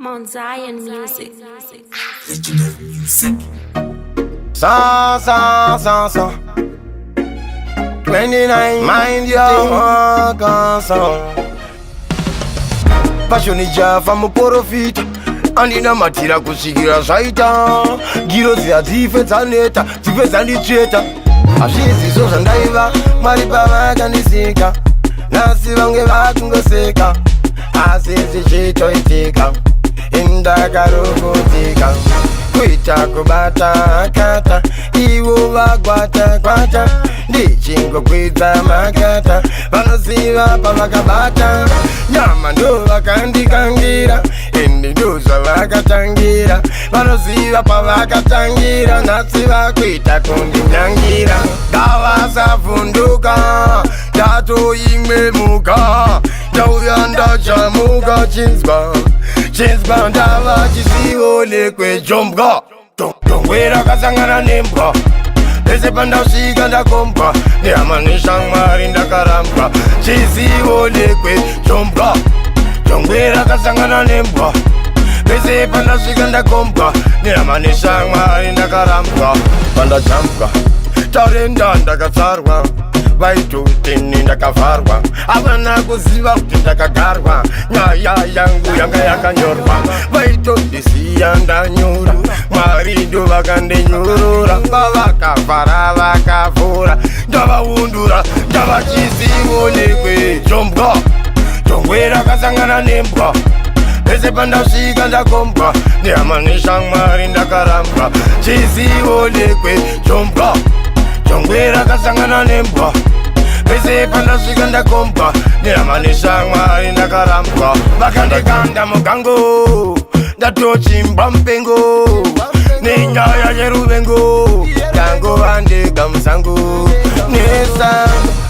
Mount Zion Music. Sa 29, mind your canção. Paixone java mu porofita andina matira kushikira zvaita giro dziyadzifedzaneta dzifedzandicheta hazvizizo zvandaiva mwari pavakandisika nhasi vange vakungoseka asi zvichitoitika indakarokotika kuita kubata kata ivo vagwata kwata ndichingokwidza makata vanoziva pavakabata nyama ndo vakandikangira indi ndo zvavakatangira vanoziva pavakatangira nhasi vakuita kundinyangira ndavasavhunduka ndatoimwe muka ndauya ndachamuka chinzwa ndava chizivo lekwejombwa tongwera kasangana nembwa pese pandasvika ndakombwa neamaneshamwari ndakarambwa chizivo lekwejombwa tongwera kasangana nembwa pese pandasvika ndakombwa neamaneshamwari ndakarambwa pandajambwa tarenda ndakatsarwa vaitotini ndakavharwa havana kuziva kuti ndakagarwa nyaya yangu yanga yakanyorwa vaitondisiya ndanyura mwari ndo vakandinyurura pavakavhara vakavhura ndavaundura ndava chizivo lekwejombwa tongwera kasangana nembwa pese pandasvika ndakombwa neamaneshamwari ndakarambwa chizivo lekwejombwa tongwera kasangana nembwa pese pandasvika ndakombwa neamaneshamwari ndakarambwa vakandikanda mugango ndatochimbwa mupengo nenyaya yeruvengo ndangova ndega musango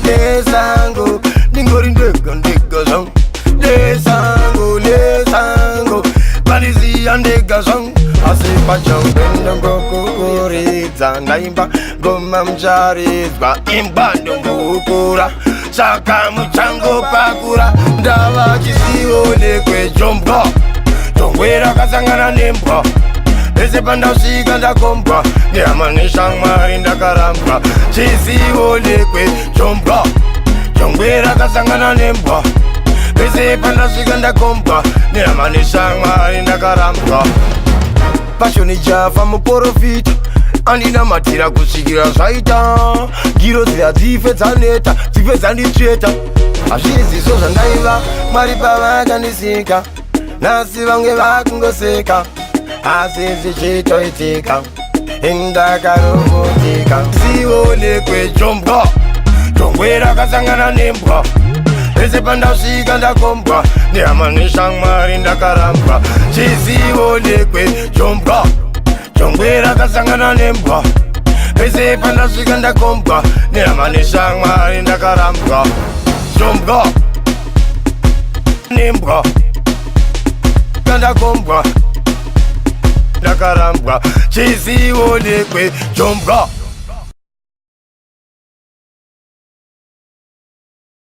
nesango ndingori ndega zvangu nesango vandiziya ndega zvangu asi pachambendongokukuridza ndaimba ngoma mucharidzwa imba ndongokura saka muchango pakura ndava chizivo lekwejombwa tongwera kasangana nembwa pese pandasvika ndakombwa neamaneshamwari ndakarambwa chizivo lekwejombwa tongwera kasangana nembwa pese pandasvika ndakombwa neamaneshamwari ndakarambwa pashoni java muporofita andina matira kusvikira zvaita giro dziyadzifedzaneta dzifedzandicheta hazvizizo zvandaiva mwari pavakandisika nhasi vange vakungoseka asi zvichitoitika indakarokotika zivo lekwejombwa tongwera kasangana nembwa pese pandasvika ndakombwa neamaneshamwari ndakarambwa chizivo lekwejombwa tongwera kasangana nembwa pese pandasvika ndakombwa neamaneshamwari ndakarambwa jombwa nembwa ndakombwa ndakarambwa chizivo lekwejombwa